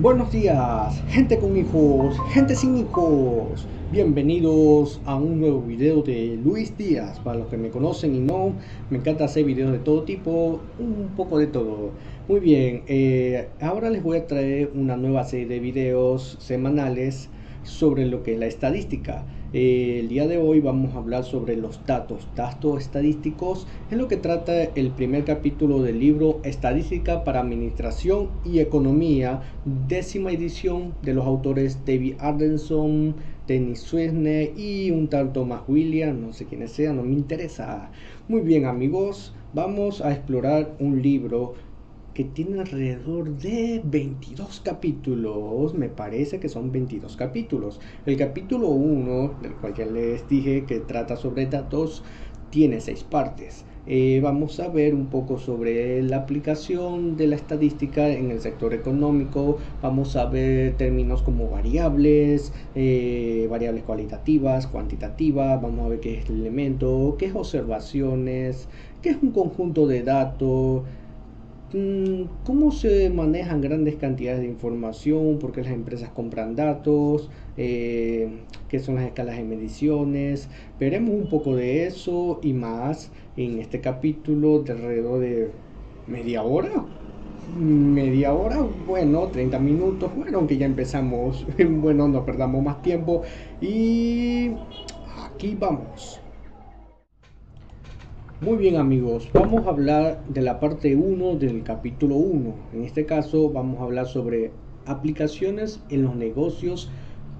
Buenos días, gente con hijos, gente sin hijos. Bienvenidos a un nuevo video de Luis Díaz. Para los que me conocen y no, me encanta hacer videos de todo tipo, un poco de todo. Muy bien, ahora les voy a traer una nueva serie de videos semanales sobre lo que es la estadística. El día de hoy vamos a hablar sobre los datos estadísticos. Es lo que trata el primer capítulo del libro Estadística para Administración y Economía, 10ª edición, de los autores David Arneson, Dennis Swissner y un tal Thomas Williams, no sé quiénes sean, no me interesa. Muy bien, amigos, vamos a explorar un libro que tiene alrededor de 22 capítulos, me parece que son 22 capítulos. El capítulo 1, del cual ya les dije que trata sobre datos, tiene 6 partes. Vamos a ver un poco sobre la aplicación de la estadística en el sector económico. Vamos a ver términos como variables, variables cualitativas, cuantitativas. Vamos a ver qué es el elemento, qué es observaciones, qué es un conjunto de datos, cómo se manejan grandes cantidades de información, por qué las empresas compran datos, qué son las escalas de mediciones. Veremos un poco de eso y más en este capítulo de alrededor de media hora. Media hora, bueno, 30 minutos, bueno, aunque ya empezamos, bueno, no perdamos más tiempo y aquí vamos. Muy bien, amigos, vamos a hablar de la parte 1 del capítulo 1. En este caso vamos a hablar sobre aplicaciones en los negocios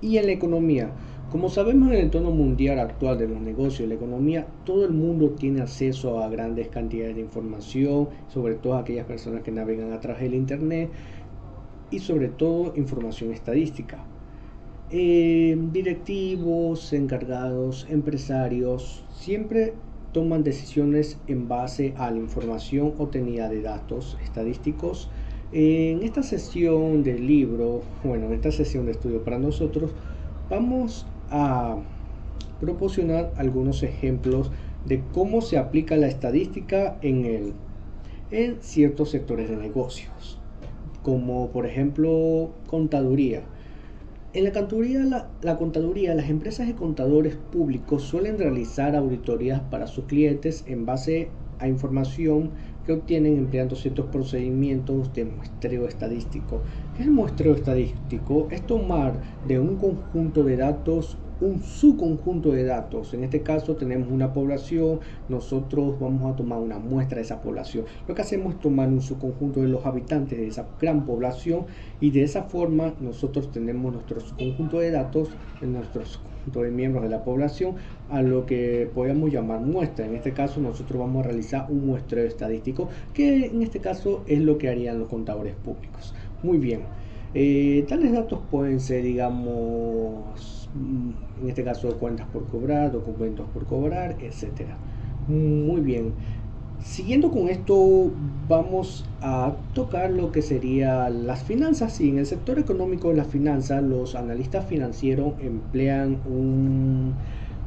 y en la economía. Como sabemos, en el entorno mundial actual de los negocios y la economía, todo el mundo tiene acceso a grandes cantidades de información, sobre todo aquellas personas que navegan a través del internet, y sobre todo información estadística. Directivos, encargados, empresarios, siempre toman decisiones en base a la información obtenida de datos estadísticos. En esta sesión del libro, bueno, en esta sesión de estudio para nosotros, vamos a proporcionar algunos ejemplos de cómo se aplica la estadística en ciertos sectores de negocios, como por ejemplo contaduría. En la contaduría, las empresas de contadores públicos suelen realizar auditorías para sus clientes en base a información que obtienen empleando ciertos procedimientos de muestreo estadístico. ¿Qué es el muestreo estadístico? Es tomar de un conjunto de datos un subconjunto de datos. En este caso tenemos una población, nosotros vamos a tomar una muestra de esa población. Lo que hacemos es tomar un subconjunto de los habitantes de esa gran población y de esa forma nosotros tenemos nuestro conjunto de datos, en nuestro conjunto de miembros de la población, a lo que podemos llamar muestra. En este caso nosotros vamos a realizar un muestreo estadístico, que en este caso es lo que harían los contadores públicos. Muy bien. Tales datos pueden ser, digamos, en este caso cuentas por cobrar, documentos por cobrar, etcétera. Muy bien. Siguiendo con esto, vamos a tocar lo que sería las finanzas. Y en el sector económico de las finanzas, los analistas financieros emplean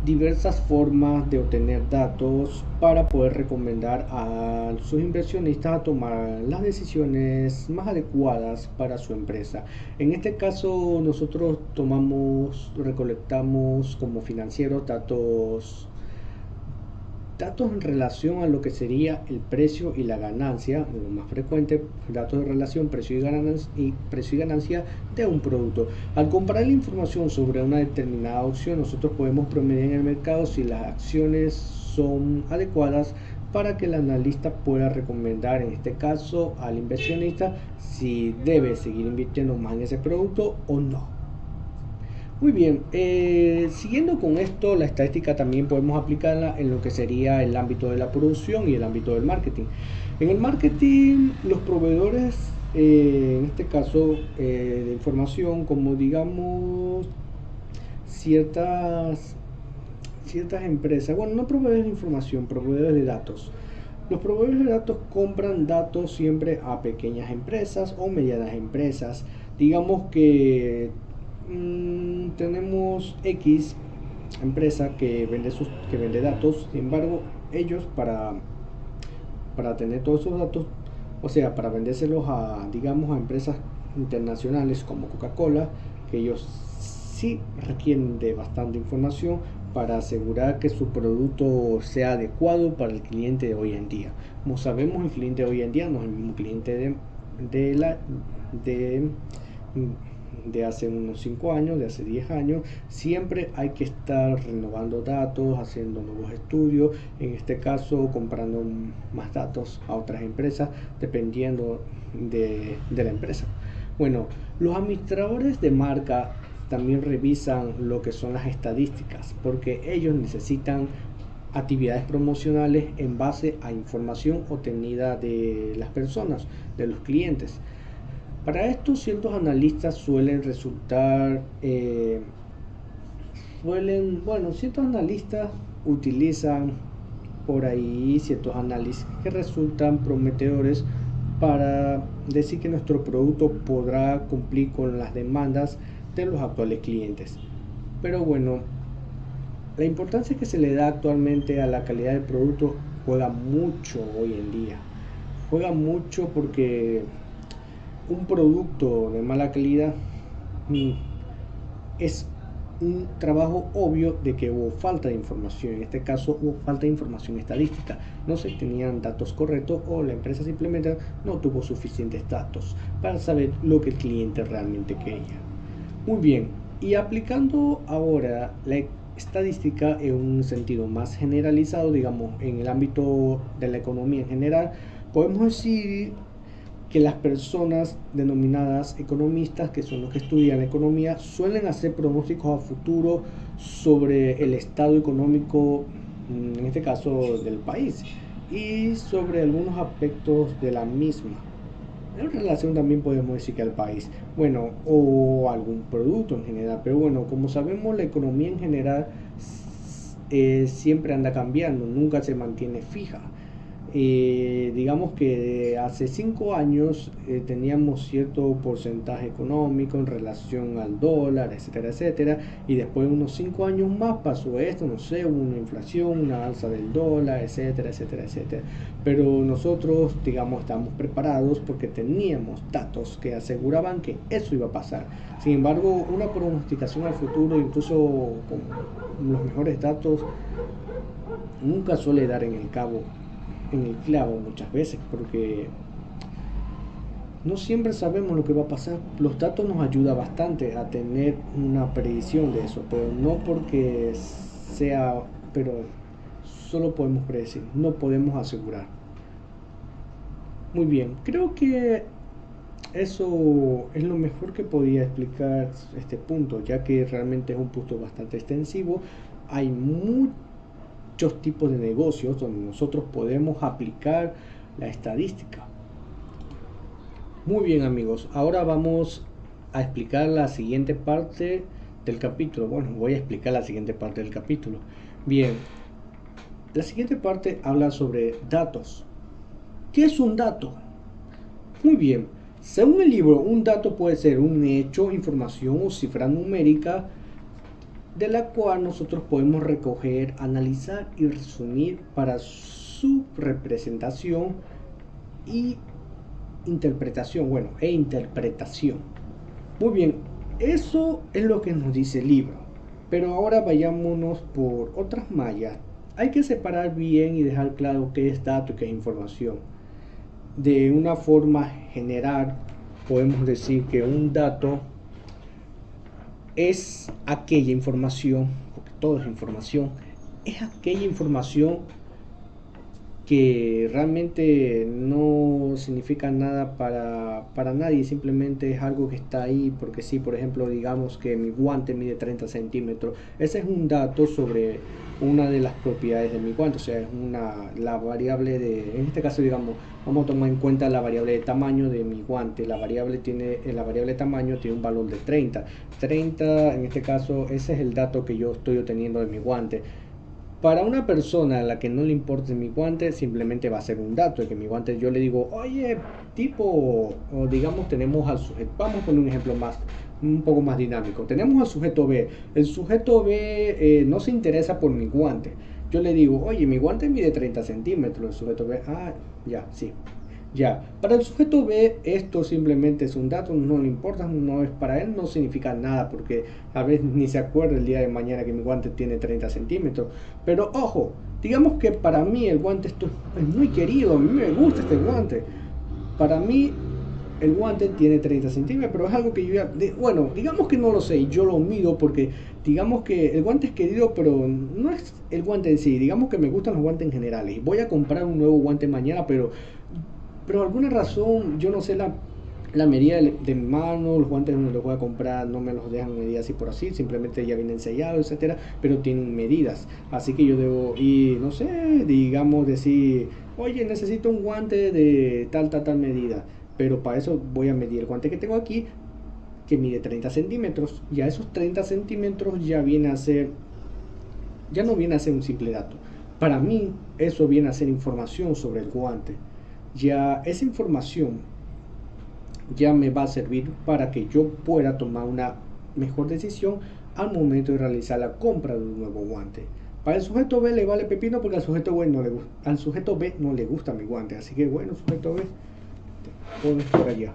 diversas formas de obtener datos para poder recomendar a sus inversionistas a tomar las decisiones más adecuadas para su empresa. En este caso, nosotros recolectamos como financieros datos en relación a lo que sería el precio y la ganancia, lo más frecuente, datos de relación precio y ganancia de un producto. Al comparar la información sobre una determinada opción, nosotros podemos promediar en el mercado si las acciones son adecuadas para que el analista pueda recomendar, en este caso al inversionista, si debe seguir invirtiendo más en ese producto o no. Muy bien, siguiendo con esto, la estadística también podemos aplicarla en lo que sería el ámbito de la producción y el ámbito del marketing. En el marketing, los proveedores, en este caso de información, como digamos ciertas empresas, bueno, no proveedores de información, proveedores de datos. Los proveedores de datos compran datos siempre a pequeñas empresas o medianas empresas. Digamos que tenemos X empresa que vende datos. Sin embargo, ellos para tener todos esos datos, o sea, para vendérselos a, digamos, a empresas internacionales como Coca-Cola, que ellos sí requieren de bastante información para asegurar que su producto sea adecuado para el cliente de hoy en día. Como sabemos, el cliente de hoy en día no es el mismo cliente de, la, de, de hace unos 5 años, de hace 10 años. Siempre hay que estar renovando datos, haciendo nuevos estudios, en este caso comprando más datos a otras empresas, dependiendo de la empresa. Bueno, los administradores de marca también revisan lo que son las estadísticas, porque ellos necesitan actividades promocionales en base a información obtenida de las personas, de los clientes. Para esto, ciertos analistas ciertos analistas utilizan por ahí ciertos análisis que resultan prometedores para decir que nuestro producto podrá cumplir con las demandas de los actuales clientes. Pero bueno, la importancia que se le da actualmente a la calidad del producto juega mucho hoy en día. Juega mucho porque un producto de mala calidad es un trabajo obvio de que hubo falta de información. En este caso hubo falta de información estadística, no se tenían datos correctos o la empresa simplemente no tuvo suficientes datos para saber lo que el cliente realmente quería. Muy bien, y aplicando ahora la estadística en un sentido más generalizado, digamos en el ámbito de la economía en general, podemos decir que las personas denominadas economistas, que son los que estudian la economía, suelen hacer pronósticos a futuro sobre el estado económico, en este caso del país, y sobre algunos aspectos de la misma. En relación también podemos decir que al país, bueno, o algún producto en general, pero bueno, como sabemos, la economía en general siempre anda cambiando, nunca se mantiene fija. Digamos que hace 5 años teníamos cierto porcentaje económico en relación al dólar, etcétera, etcétera, y después de unos 5 años más pasó esto, no sé, hubo una inflación, una alza del dólar, etcétera, etcétera, etcétera. Pero nosotros, digamos, estábamos preparados porque teníamos datos que aseguraban que eso iba a pasar. Sin embargo, una pronosticación al futuro, incluso con los mejores datos, nunca suele dar en el clavo muchas veces, porque no siempre sabemos lo que va a pasar. Los datos nos ayudan bastante a tener una predicción de eso, pero no porque sea, pero solo podemos predecir, no podemos asegurar. Muy bien, creo que eso es lo mejor que podía explicar este punto, ya que realmente es un punto bastante extensivo. Hay muchos tipos de negocios donde nosotros podemos aplicar la estadística. Muy bien, amigos, ahora vamos a explicar la siguiente parte del capítulo. Bueno, voy a explicar la siguiente parte del capítulo. Bien, la siguiente parte habla sobre datos. ¿Qué es un dato? Muy bien, según el libro, un dato puede ser un hecho, información o cifra numérica de la cual nosotros podemos recoger, analizar y resumir para su representación y interpretación. Muy bien, eso es lo que nos dice el libro. Pero ahora vayámonos por otras mallas. Hay que separar bien y dejar claro qué es dato y qué es información. De una forma general, podemos decir que un dato es aquella información, porque todo es información, es aquella información que realmente no significa nada para nadie, simplemente es algo que está ahí porque sí. Por ejemplo, digamos que mi guante mide 30 centímetros, ese es un dato sobre una de las propiedades de mi guante, o sea, es la variable en este caso, digamos, vamos a tomar en cuenta la variable de tamaño de mi guante. La variable de tamaño tiene un valor de 30, en este caso, ese es el dato que yo estoy obteniendo de mi guante. Para una persona a la que no le importe mi guante, simplemente va a ser un dato. De que mi guante, yo le digo, oye, tipo, o digamos, tenemos al sujeto. Vamos a poner un ejemplo un poco más dinámico. Tenemos al sujeto B. El sujeto B no se interesa por mi guante. Yo le digo, oye, mi guante mide 30 centímetros. El sujeto B, ya, sí. Ya, para el sujeto B esto simplemente es un dato, no le importa, no es para él, no significa nada porque a veces ni se acuerda el día de mañana que mi guante tiene 30 centímetros. Pero ojo, digamos que para mí el guante esto es muy querido, a mí me gusta este guante. Para mí el guante tiene 30 centímetros, pero es algo que yo ya, bueno, digamos que no lo sé, yo lo mido porque digamos que el guante es querido, pero no es el guante en sí, digamos que me gustan los guantes en general y voy a comprar un nuevo guante mañana, pero alguna razón, yo no sé la medida de mi mano, los guantes donde los voy a comprar no me los dejan medir así por así, simplemente ya vienen sellados, etcétera, pero tienen medidas, así que yo debo ir, no sé, digamos decir, oye, necesito un guante de tal medida, pero para eso voy a medir el guante que tengo aquí, que mide 30 centímetros, ya esos 30 centímetros ya no viene a ser un simple dato, para mí eso viene a ser información sobre el guante, ya esa información ya me va a servir para que yo pueda tomar una mejor decisión al momento de realizar la compra de un nuevo guante. Para el sujeto B le vale pepino porque al sujeto B no le gusta, al sujeto B no le gusta mi guante, así que bueno, sujeto B, te pones por allá.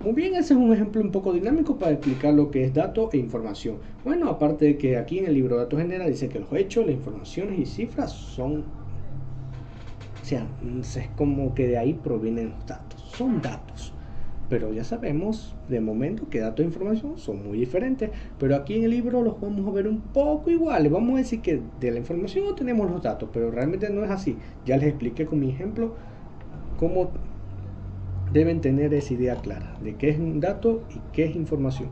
Muy bien, ese es un ejemplo un poco dinámico para explicar lo que es dato e información. Bueno, aparte de que aquí en el libro de datos general dice que los hechos, las informaciones y cifras son, o sea, es como que de ahí provienen los datos, son datos. Pero ya sabemos de momento que datos e información son muy diferentes, pero aquí en el libro los vamos a ver un poco iguales. Vamos a decir que de la información obtenemos los datos, pero realmente no es así. Ya les expliqué con mi ejemplo cómo deben tener esa idea clara de qué es un dato y qué es información.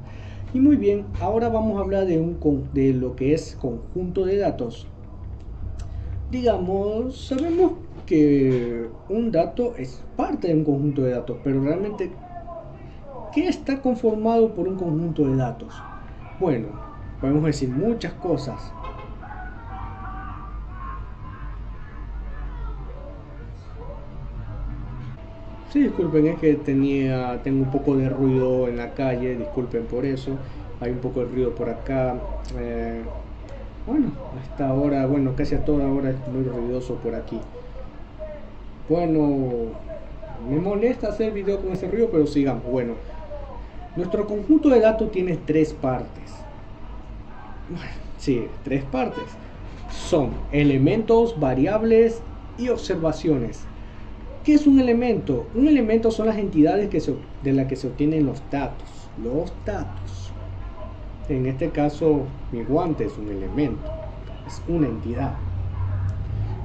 Y muy bien, ahora vamos a hablar de lo que es conjunto de datos. Digamos, sabemos que un dato es parte de un conjunto de datos, pero realmente ¿qué está conformado por un conjunto de datos? Bueno, podemos decir muchas cosas. Sí, disculpen, es que tengo un poco de ruido en la calle, disculpen por eso. Hay un poco de ruido por acá. Eh, bueno, hasta ahora, bueno, casi a toda hora es muy ruidoso por aquí. Bueno, me molesta hacer video con ese ruido, pero sigamos. Bueno, nuestro conjunto de datos tiene tres partes. Sí, tres partes. Son elementos, variables y observaciones. ¿Qué es un elemento? Un elemento son las entidades de las que se obtienen los datos. Los datos. En este caso, mi guante es un elemento. Es una entidad.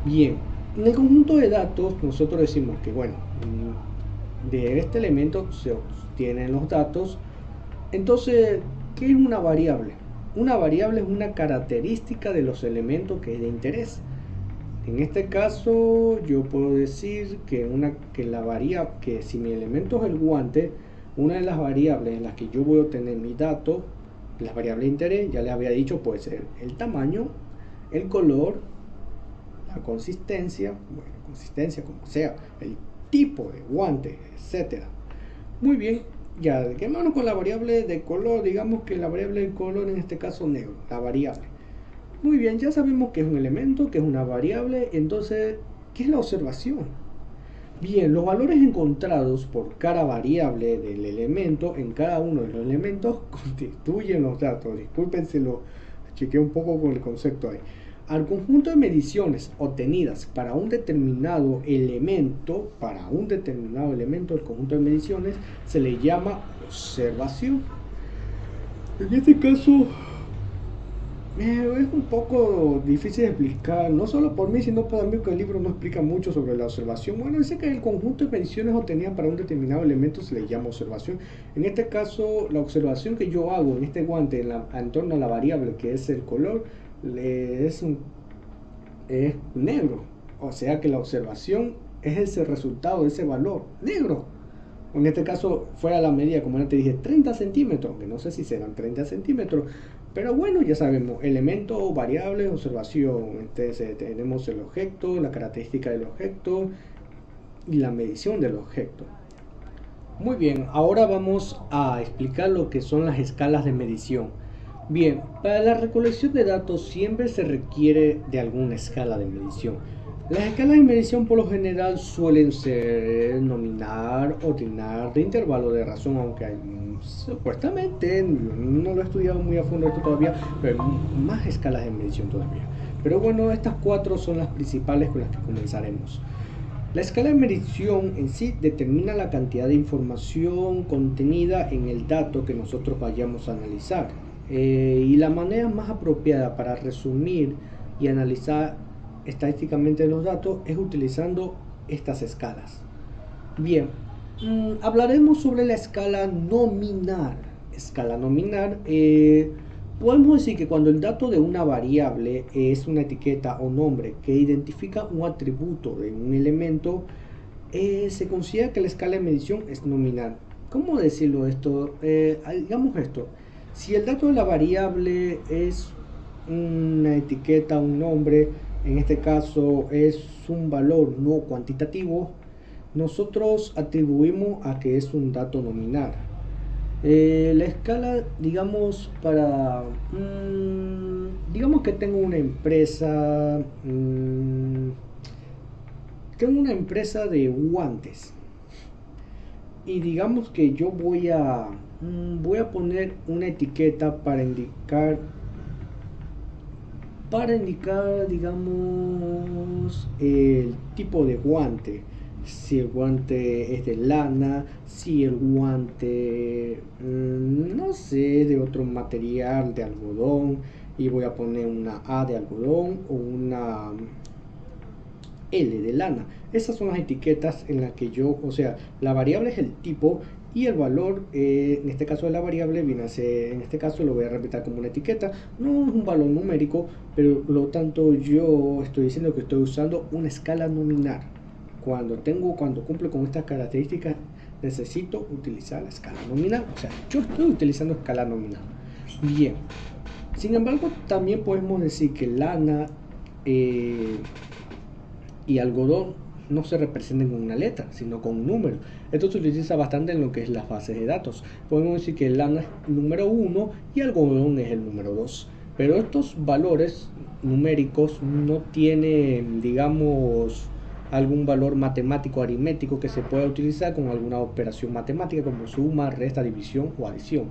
Bien, en el conjunto de datos nosotros decimos que, bueno, de este elemento se obtienen los datos. Entonces, ¿qué es una variable? Una variable es una característica de los elementos que es de interés. En este caso, yo puedo decir que si mi elemento es el guante, una de las variables en las que yo voy a obtener mi dato, las variables de interés, ya les había dicho, puede ser el tamaño, el color, la consistencia, bueno, consistencia como sea, el tipo de guante, etcétera. Muy bien, ya quedémonos con la variable de color, digamos que la variable de color en este caso negro, la variable. Muy bien, ya sabemos que es un elemento, que es una variable, entonces, ¿qué es la observación? Bien, los valores encontrados por cada variable del elemento en cada uno de los elementos constituyen los datos. Disculpen si lo chequeé un poco con el concepto ahí. Al conjunto de mediciones obtenidas para un determinado elemento, el conjunto de mediciones se le llama observación. En este caso, es un poco difícil de explicar, no solo por mí, sino por mí, que el libro no explica mucho sobre la observación. Bueno, dice que el conjunto de mediciones obtenidas para un determinado elemento se le llama observación. En este caso, la observación que yo hago en este guante en torno a la variable que es el color, es negro. O sea que la observación es ese resultado de ese valor negro. En este caso, fuera la medida, como antes dije, 30 centímetros, que no sé si serán 30 centímetros, pero bueno, ya sabemos, elemento, variable, observación. Entonces tenemos el objeto, la característica del objeto y la medición del objeto. Muy bien, ahora vamos a explicar lo que son las escalas de medición. Bien, para la recolección de datos siempre se requiere de alguna escala de medición. Las escalas de medición por lo general suelen ser nominal, ordinal, de intervalo de razón, aunque hay supuestamente, no lo he estudiado muy a fondo esto todavía, pero hay más escalas de medición todavía. Pero bueno, estas cuatro son las principales con las que comenzaremos. La escala de medición en sí determina la cantidad de información contenida en el dato que nosotros vayamos a analizar. Y la manera más apropiada para resumir y analizar estadísticamente los datos es utilizando estas escalas. Bien, hablaremos sobre la escala nominal. Escala nominal, podemos decir que cuando el dato de una variable es una etiqueta o nombre que identifica un atributo de un elemento, se considera que la escala de medición es nominal. ¿Cómo decirlo esto? Digamos esto, si el dato de la variable es una etiqueta, un nombre, en este caso es un valor no cuantitativo, nosotros atribuimos a que es un dato nominal. La escala, digamos, digamos que tengo una empresa de guantes y digamos que yo voy a poner una etiqueta para indicar, digamos, el tipo de guante. Si el guante es de lana, si el guante, no sé, de otro material, de algodón, y voy a poner una A de algodón o una L de lana. Esas son las etiquetas en las que yo, o sea, la variable es el tipo y el valor, en este caso de la variable, viene a ser, en este caso lo voy a repetir como una etiqueta, no es un valor numérico, pero por lo tanto yo estoy diciendo que estoy usando una escala nominal. Cuando cumplo con estas características, necesito utilizar la escala nominal, o sea, yo estoy utilizando escala nominal. Bien, sin embargo, también podemos decir que lana y algodón no se representan con una letra, sino con un número. Esto se utiliza bastante en lo que es las bases de datos. Podemos decir que lana es el número 1 y algodón es el número 2. Pero estos valores numéricos no tienen, digamos, algún valor matemático aritmético que se pueda utilizar con alguna operación matemática como suma, resta, división o adición.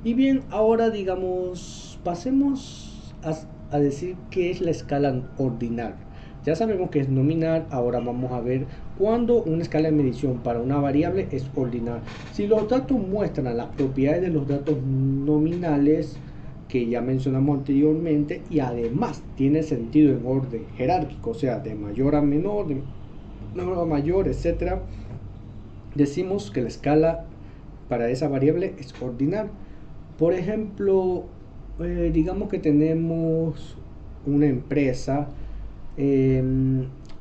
Y bien, ahora digamos, pasemos a decir qué es la escala ordinal. Ya sabemos que es nominal, ahora vamos a ver cuándo una escala de medición para una variable es ordinal. Si los datos muestran las propiedades de los datos nominales que ya mencionamos anteriormente y además tiene sentido en orden jerárquico, o sea, de mayor a menor, de menor a mayor, etc., decimos que la escala para esa variable es ordinal. Por ejemplo, digamos que tenemos una empresa eh,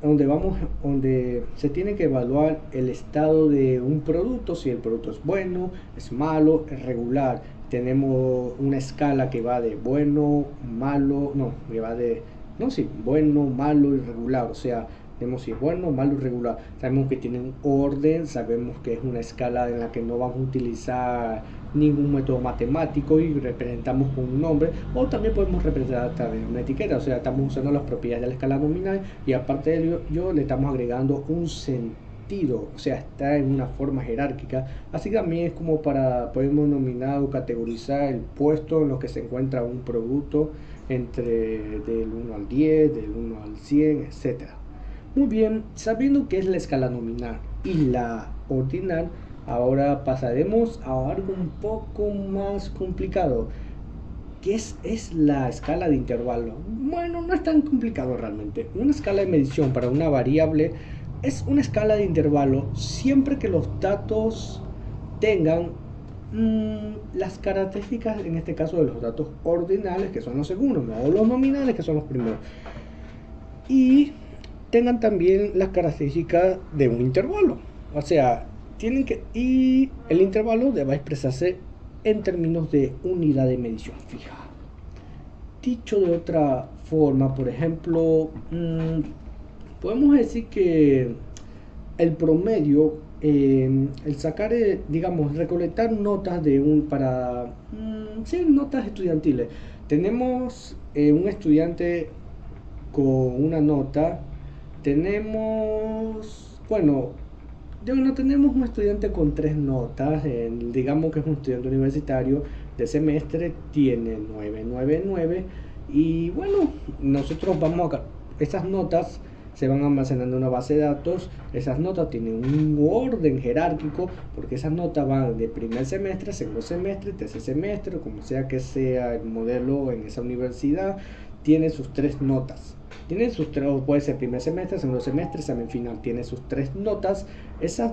donde se tiene que evaluar el estado de un producto, si el producto es bueno, es malo, es regular. Tenemos una escala que va de bueno, malo, no, que va de, no, sí, bueno, malo y regular, o sea, tenemos si es bueno, malo y regular. Sabemos que tiene un orden, sabemos que es una escala en la que no vamos a utilizar ningún método matemático y representamos con un nombre, o también podemos representar a través de una etiqueta, o sea, estamos usando las propiedades de la escala nominal y aparte de ello le estamos agregando un sentido, o sea, está en una forma jerárquica. Así también es como podemos nominar o categorizar el puesto en lo que se encuentra un producto entre del 1 al 10, del 1 al 100, etcétera. Muy bien, sabiendo qué es la escala nominal y la ordinal, ahora pasaremos a algo un poco más complicado. ¿Qué es la escala de intervalo? Bueno, no es tan complicado realmente. Una escala de medición para una variable es una escala de intervalo siempre que los datos tengan las características, en este caso de los datos ordinales, que son los segundos, no los nominales, que son los primeros. Y tengan también las características de un intervalo. O sea, y el intervalo debe expresarse en términos de unidad de medición fija. Dicho de otra forma, por ejemplo, podemos decir que el promedio, el sacar, digamos, recolectar notas sí, notas estudiantiles. Tenemos un estudiante con una nota Tenemos, bueno, no tenemos un estudiante con 3 notas, digamos que es un estudiante universitario de semestre, tiene 999 y bueno, nosotros vamos a... Esas notas se van almacenando en una base de datos, esas notas tienen un orden jerárquico porque esas notas van de primer semestre, segundo semestre, tercer semestre, como sea que sea el modelo en esa universidad, tiene sus 3 notas. Tiene sus tres, puede ser primer semestre, segundo semestre, examen final, tiene sus 3 notas. Esos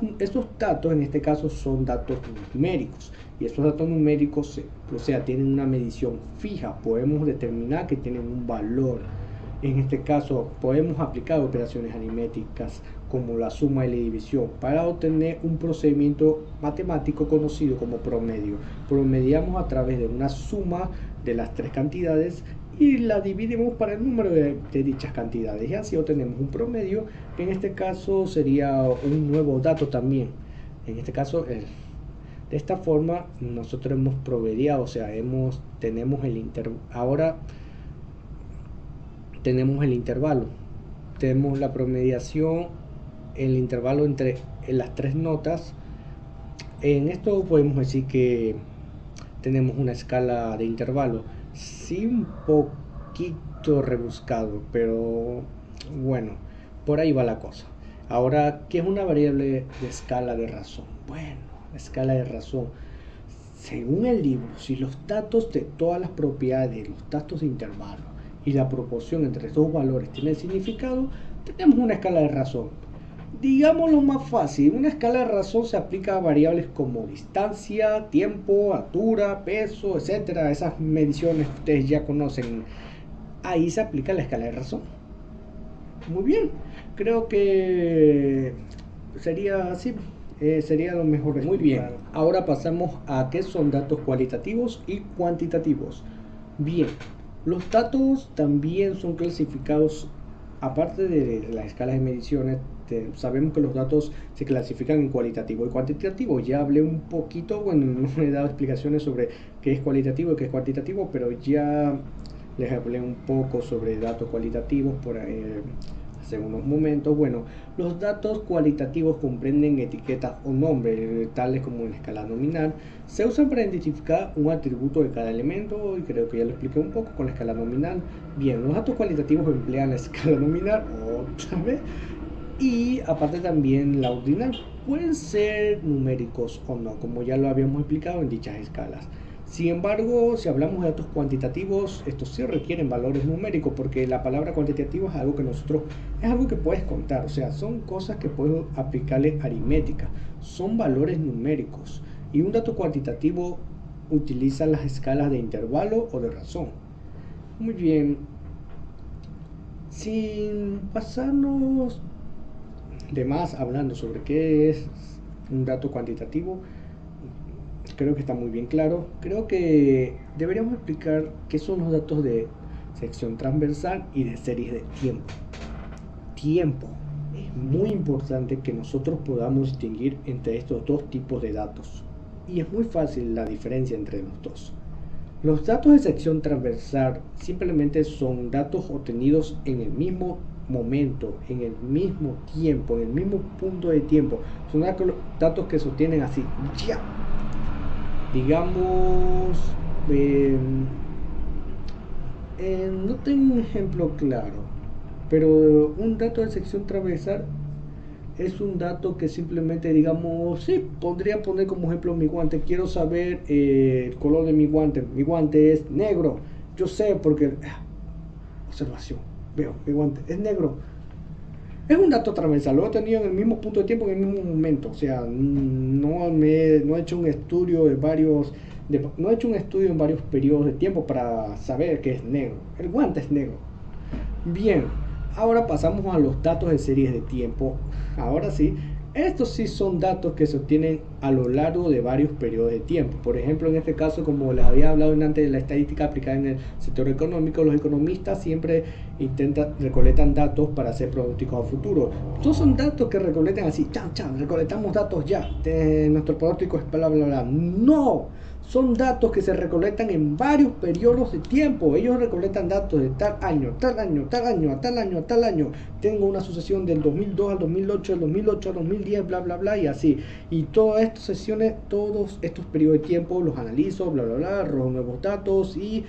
datos en este caso son datos numéricos y esos datos numéricos, o sea, tienen una medición fija, podemos determinar que tienen un valor. En este caso podemos aplicar operaciones aritméticas como la suma y la división para obtener un procedimiento matemático conocido como promedio. Promediamos a través de una suma de las 3 cantidades y la dividimos para el número de dichas cantidades y así obtenemos un promedio que en este caso sería un nuevo dato también. En este caso de esta forma nosotros hemos promediado, o sea, tenemos el ahora tenemos el intervalo, tenemos la promediación, el intervalo entre las 3 notas. En esto podemos decir que tenemos una escala de intervalo, sí, un poquito rebuscado, pero bueno, por ahí va la cosa. Ahora, ¿qué es una variable de escala de razón? Bueno, la escala de razón, según el libro, si los datos de todas las propiedades, los datos de intervalo y la proporción entre estos valores tienen significado, tenemos una escala de razón. Digámoslo más fácil, una escala de razón se aplica a variables como distancia, tiempo, altura, peso, etcétera. Esas mediciones que ustedes ya conocen, ahí se aplica la escala de razón. Muy bien, creo que sería así. Sería lo mejor. Muy bien, ahora pasamos a qué son datos cualitativos y cuantitativos. Bien, los datos también son clasificados, aparte de las escalas de mediciones. Sabemos que los datos se clasifican en cualitativo y cuantitativo. Ya hablé un poquito, bueno, no he dado explicaciones sobre qué es cualitativo y qué es cuantitativo, pero ya les hablé un poco sobre datos cualitativos por hace unos momentos. Bueno, los datos cualitativos comprenden etiquetas o nombres, tales como una escala nominal. Se usan para identificar un atributo de cada elemento y creo que ya lo expliqué un poco con la escala nominal. Bien, los datos cualitativos emplean la escala nominal otra vez y aparte también la ordinal. Pueden ser numéricos o no, como ya lo habíamos explicado en dichas escalas. Sin embargo, si hablamos de datos cuantitativos, estos sí requieren valores numéricos porque la palabra cuantitativo es algo que es algo que puedes contar, o sea, son cosas que puedes aplicarle aritmética, son valores numéricos. Y un dato cuantitativo utiliza las escalas de intervalo o de razón. Muy bien, sin pasarnos de más hablando sobre qué es un dato cuantitativo, creo que está muy bien claro. Creo que deberíamos explicar qué son los datos de sección transversal y de series de tiempo. Tiempo. Es muy importante que nosotros podamos distinguir entre estos dos tipos de datos. Y es muy fácil la diferencia entre los dos. Los datos de sección transversal simplemente son datos obtenidos en el mismo momento, en el mismo tiempo, en el mismo punto de tiempo. Son datos que se obtienen así, ya. Digamos, no tengo un ejemplo claro, pero un dato de sección transversal es un dato que simplemente, digamos, sí, podría poner como ejemplo mi guante. Quiero saber el color de mi guante. Mi guante es negro. Yo sé porque... observación. Veo, mi guante es negro. Es un dato transversal, lo he tenido en el mismo punto de tiempo, en el mismo momento. O sea, no he hecho un estudio no he hecho un estudio en varios periodos de tiempo para saber que es negro. El guante es negro. Bien, ahora pasamos a los datos de series de tiempo. Ahora sí, estos sí son datos que se obtienen a lo largo de varios periodos de tiempo. Por ejemplo, en este caso, como les había hablado antes de la estadística aplicada en el sector económico, los economistas siempre recolectan datos para hacer pronósticos a futuro. Estos son datos que recolectan así, recolectamos datos ya, nuestro pronóstico es bla bla bla. No, son datos que se recolectan en varios periodos de tiempo. Ellos recolectan datos de tal año, tal año, tal año, tal año, tal año. Tengo una sucesión del 2002 al 2008, del 2008 al 2010, bla, bla, bla, y así. Y todas estas sesiones, todos estos periodos de tiempo los analizo, bla, bla, bla, arrojo nuevos datos y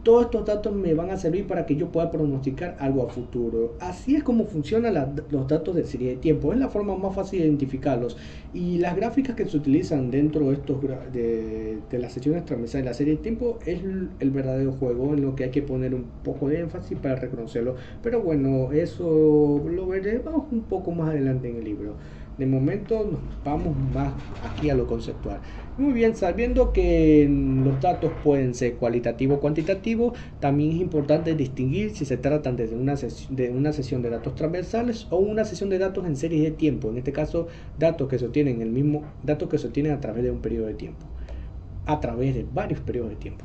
todos estos datos me van a servir para que yo pueda pronosticar algo a futuro. Así es como funcionan los datos de serie de tiempo. Es la forma más fácil de identificarlos. Y las gráficas que se utilizan dentro de, de las sesiones transversales de la serie de tiempo es el verdadero juego en lo que hay que poner un poco de énfasis para reconocerlo. Pero bueno, eso lo veremos un poco más adelante en el libro. De momento nos vamos más aquí a lo conceptual. Muy bien, sabiendo que los datos pueden ser cualitativo o cuantitativo, también es importante distinguir si se tratan de una sesión de datos transversales o una sesión de datos en series de tiempo. En este caso, datos que se obtienen datos que se obtienen a través de un periodo de tiempo, a través de varios periodos de tiempo.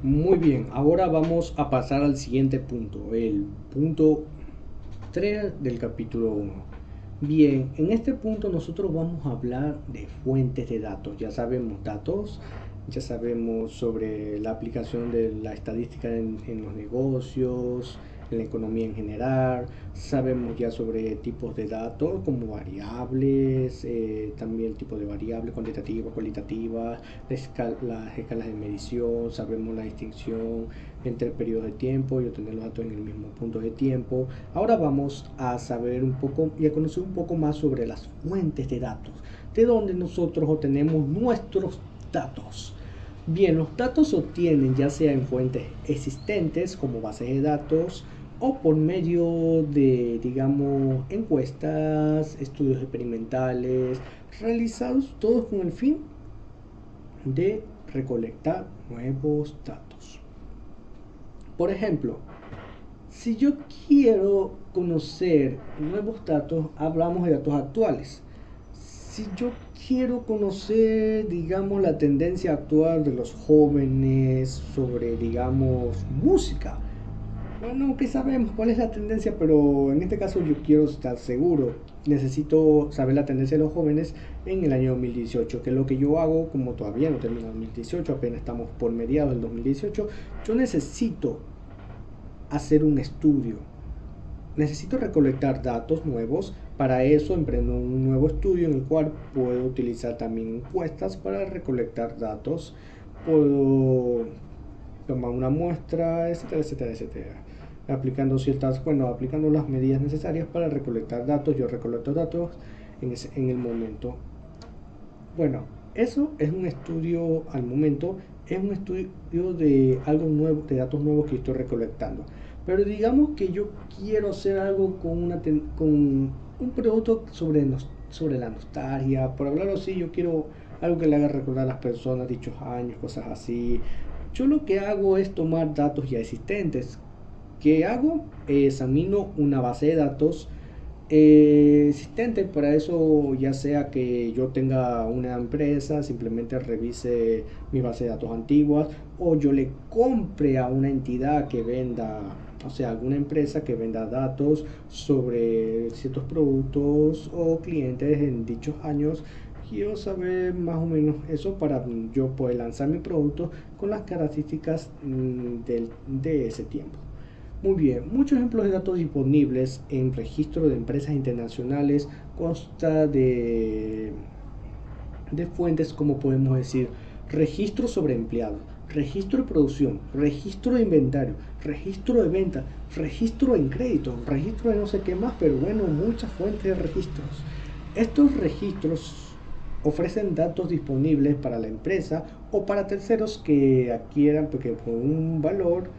Muy bien, ahora vamos a pasar al siguiente punto, el punto 3 del capítulo 1. Bien, en este punto nosotros vamos a hablar de fuentes de datos. Ya sabemos datos, ya sabemos sobre la aplicación de la estadística en los negocios, en la economía en general. Sabemos ya sobre tipos de datos como variables, también el tipo de variables cuantitativas, cualitativas, las escalas de medición. Sabemos la distinción entre periodos de tiempo y obtener los datos en el mismo punto de tiempo. Ahora vamos a saber un poco y a conocer un poco más sobre las fuentes de datos, de donde nosotros obtenemos nuestros datos. Bien, los datos se obtienen ya sea en fuentes existentes como bases de datos o por medio de, digamos, encuestas, estudios experimentales realizados todos con el fin de recolectar nuevos datos. Por ejemplo, si yo quiero conocer nuevos datos, hablamos de datos actuales. Si yo quiero conocer, digamos, la tendencia actual de los jóvenes sobre, digamos, música, bueno, que sabemos cuál es la tendencia, pero en este caso yo quiero estar seguro. Necesito saber la tendencia de los jóvenes en el año 2018, que es lo que yo hago, como todavía no termina el 2018, apenas estamos por mediados del 2018, yo necesito hacer un estudio. Necesito recolectar datos nuevos. Para eso emprendo un nuevo estudio en el cual puedo utilizar también encuestas para recolectar datos. Puedo tomar una muestra, etcétera, etcétera, etcétera. Aplicando las medidas necesarias para recolectar datos. Yo recolecto datos en el momento. Bueno, eso es un estudio al momento, es un estudio de algo nuevo, de datos nuevos que estoy recolectando. Pero digamos que yo quiero hacer algo con un producto sobre la nostalgia, por hablarlo así. Yo quiero algo que le haga recordar a las personas dichos años, cosas así. Yo lo que hago es tomar datos ya existentes. ¿Qué hago? Examino una base de datos existente. Para eso, ya sea que yo tenga una empresa, simplemente revise mi base de datos antiguas, o yo le compre a una entidad que venda, o sea, alguna empresa que venda datos sobre ciertos productos o clientes en dichos años. Quiero saber más o menos eso para yo poder lanzar mi producto con las características de ese tiempo. Muy bien, muchos ejemplos de datos disponibles en registro de empresas internacionales consta de fuentes como podemos decir registro sobre empleados, registro de producción, registro de inventario, registro de venta, registro en crédito, registro de no sé qué más, pero bueno, muchas fuentes de registros. Estos registros ofrecen datos disponibles para la empresa o para terceros que adquieran, porque por un valor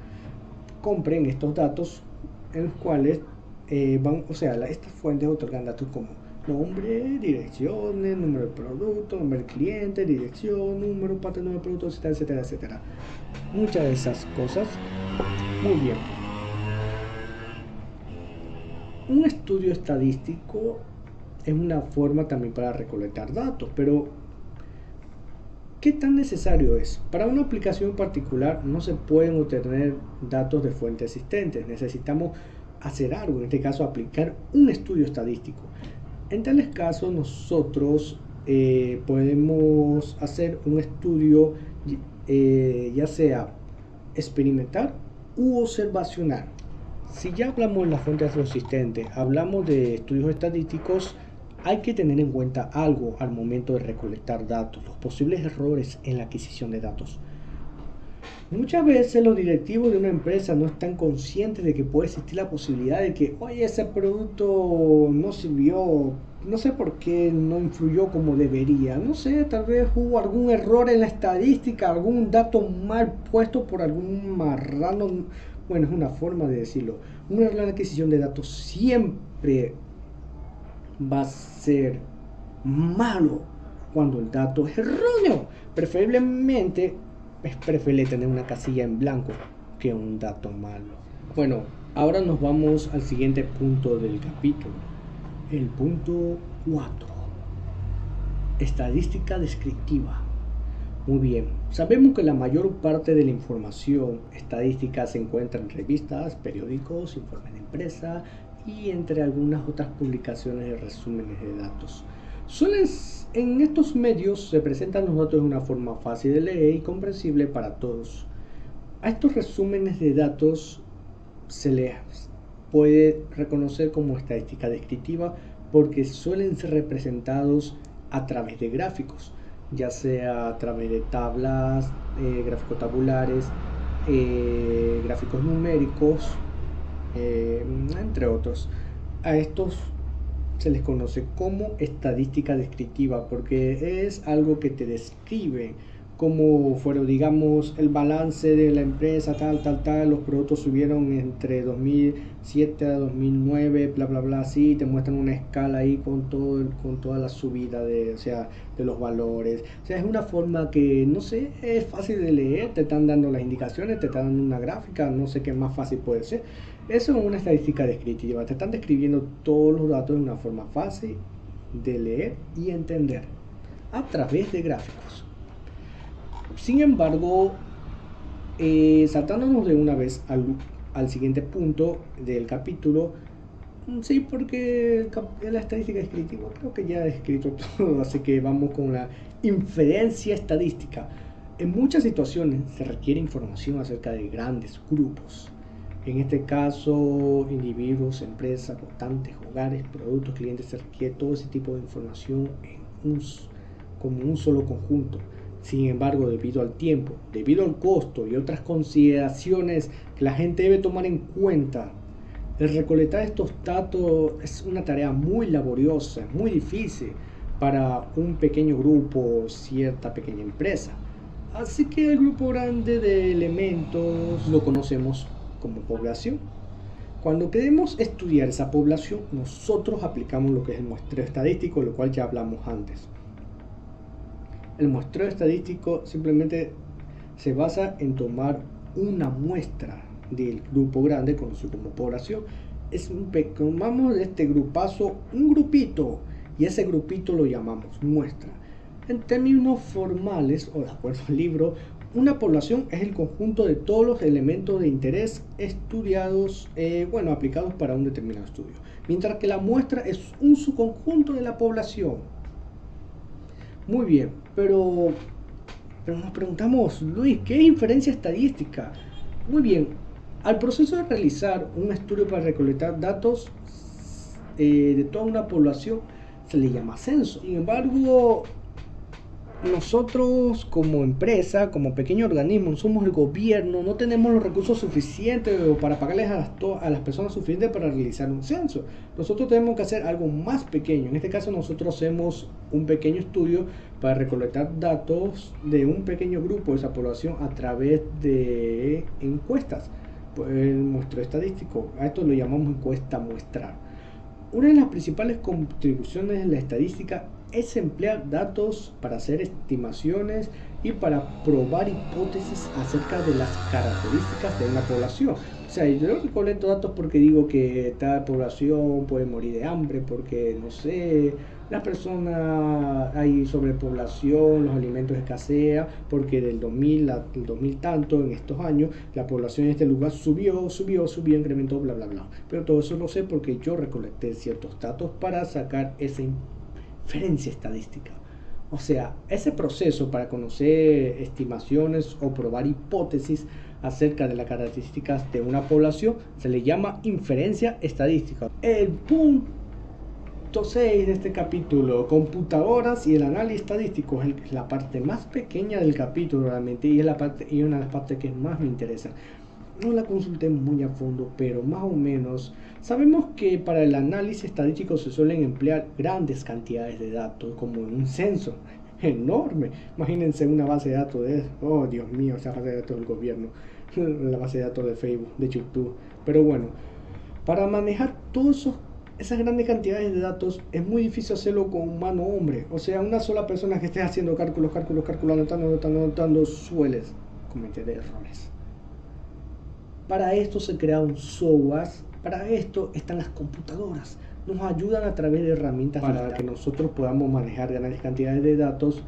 compren estos datos, en los cuales estas fuentes otorgan datos como nombre, direcciones, número de producto, nombre del cliente, dirección, número, parte, número de producto, etcétera, etcétera, etcétera. Muchas de esas cosas. Muy bien. Un estudio estadístico es una forma también para recolectar datos, pero ¿qué tan necesario es? Para una aplicación particular no se pueden obtener datos de fuentes existentes. Necesitamos hacer algo, en este caso aplicar un estudio estadístico. En tales casos nosotros podemos hacer un estudio ya sea experimental u observacional. Si ya hablamos de las fuentes resistentes, hablamos de estudios estadísticos, hay que tener en cuenta algo al momento de recolectar datos, los posibles errores en la adquisición de datos. Muchas veces los directivos de una empresa no están conscientes de que puede existir la posibilidad de que, oye, ese producto no sirvió, no sé por qué no influyó como debería, no sé, tal vez hubo algún error en la estadística, algún dato mal puesto por algún marrano, bueno, es una forma de decirlo. Una error en la adquisición de datos siempre va a ser malo cuando el dato es erróneo. Preferiblemente es preferible tener una casilla en blanco que un dato malo. Bueno, ahora nos vamos al siguiente punto del capítulo. El punto 4. Estadística descriptiva. Muy bien, sabemos que la mayor parte de la información estadística se encuentra en revistas, periódicos, informes de empresa y entre algunas otras publicaciones de resúmenes de datos. En estos medios se presentan los datos de una forma fácil de leer y comprensible para todos. A estos resúmenes de datos se les puede reconocer como estadística descriptiva porque suelen ser representados a través de gráficos, ya sea a través de tablas, gráficos tabulares, gráficos numéricos, entre otros. A estos se les conoce como estadística descriptiva porque es algo que te describe cómo fueron, digamos, el balance de la empresa, tal, los productos subieron entre 2007 a 2009, bla, bla, bla, así, te muestran una escala ahí con toda la subida de los valores. O sea, es una forma que, no sé, es fácil de leer, te están dando las indicaciones, te están dando una gráfica, no sé qué más fácil puede ser. Eso es una estadística descriptiva, te están describiendo todos los datos de una forma fácil de leer y entender a través de gráficos. Sin embargo, saltándonos de una vez al siguiente punto del capítulo, sí, porque la estadística descriptiva creo que ya he escrito todo, así que vamos con la inferencia estadística. En muchas situaciones se requiere información acerca de grandes grupos. En este caso, individuos, empresas, votantes, hogares, productos, clientes, se requiere todo ese tipo de información como un solo conjunto. Sin embargo, debido al tiempo, debido al costo y otras consideraciones que la gente debe tomar en cuenta, el recolectar estos datos es una tarea muy laboriosa, muy difícil para un pequeño grupo o cierta pequeña empresa. Así que el grupo grande de elementos lo conocemos como población. Cuando queremos estudiar esa población, nosotros aplicamos lo que es el muestreo estadístico, lo cual ya hablamos antes. El muestreo estadístico simplemente se basa en tomar una muestra del grupo grande conocido como población. Tomamos de este grupazo un grupito y ese grupito lo llamamos muestra. En términos formales, o de acuerdo al libro, una población es el conjunto de todos los elementos de interés estudiados, aplicados para un determinado estudio, mientras que la muestra es un subconjunto de la población. Muy bien, pero nos preguntamos, Luis, ¿qué es inferencia estadística? Muy bien, al proceso de realizar un estudio para recolectar datos de toda una población se le llama censo. Sin embargo, nosotros como empresa, como pequeño organismo, somos el gobierno, no tenemos los recursos suficientes para pagarles a las personas suficientes para realizar un censo. Nosotros tenemos que hacer algo más pequeño. En este caso nosotros hacemos un pequeño estudio para recolectar datos de un pequeño grupo de esa población a través de encuestas. Pues el muestreo estadístico, a esto lo llamamos encuesta muestral. Una de las principales contribuciones de la estadística es emplear datos para hacer estimaciones y para probar hipótesis acerca de las características de una población. O sea, yo recolecto datos porque digo que tal población puede morir de hambre, porque, no sé, las personas, hay sobrepoblación, los alimentos escasean, porque del 2000 al 2000 tanto, en estos años, la población en este lugar subió, incrementó, bla, bla, bla. Pero todo eso lo sé porque yo recolecté ciertos datos para sacar esa inferencia estadística. O sea, ese proceso para conocer estimaciones o probar hipótesis acerca de las características de una población se le llama inferencia estadística. El punto 6 de este capítulo, computadoras y el análisis estadístico, es la parte más pequeña del capítulo realmente, y es una de las partes que más me interesan. No la consulté muy a fondo, pero más o menos sabemos que para el análisis estadístico se suelen emplear grandes cantidades de datos, como en un censo enorme. Imagínense una base de datos oh Dios mío, esa base de datos del gobierno, la base de datos de Facebook, de YouTube. Pero bueno, para manejar todos esas grandes cantidades de datos es muy difícil hacerlo con mano hombre. O sea, una sola persona que esté haciendo cálculos, anotando, sueles cometer errores. Para esto se crea un software, para esto están las computadoras. Nos ayudan a través de herramientas para que nosotros podamos manejar grandes cantidades de datos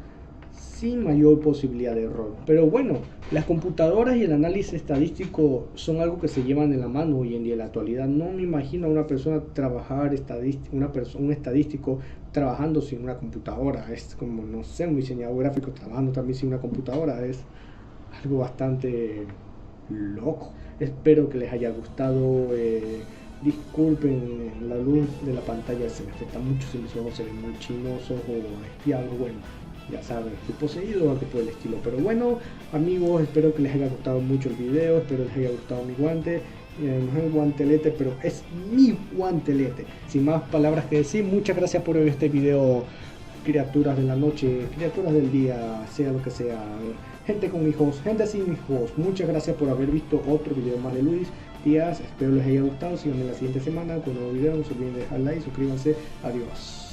sin mayor posibilidad de error. Pero bueno, las computadoras y el análisis estadístico son algo que se llevan de la mano hoy en día en la actualidad. No me imagino a una persona trabajar, un estadístico trabajando sin una computadora. Es como, no sé, un diseñador gráfico trabajando también sin una computadora. Es algo bastante loco. Espero que les haya gustado. Disculpen, la luz de la pantalla se me afecta mucho si mis ojos se ven muy chinosos o espiados. Bueno, ya saben, estoy poseído o algo por el estilo. Pero bueno, amigos, espero que les haya gustado mucho el video. Espero les haya gustado mi guante. No es el guantelete, pero es mi guantelete. Sin más palabras que decir, muchas gracias por ver este video, criaturas de la noche, criaturas del día, sea lo que sea, gente con hijos, gente sin hijos. Muchas gracias por haber visto otro video más de Luis Díaz. Espero les haya gustado. Síganme la siguiente semana con un nuevo video. No se olviden de dejar like, suscríbanse. Adiós.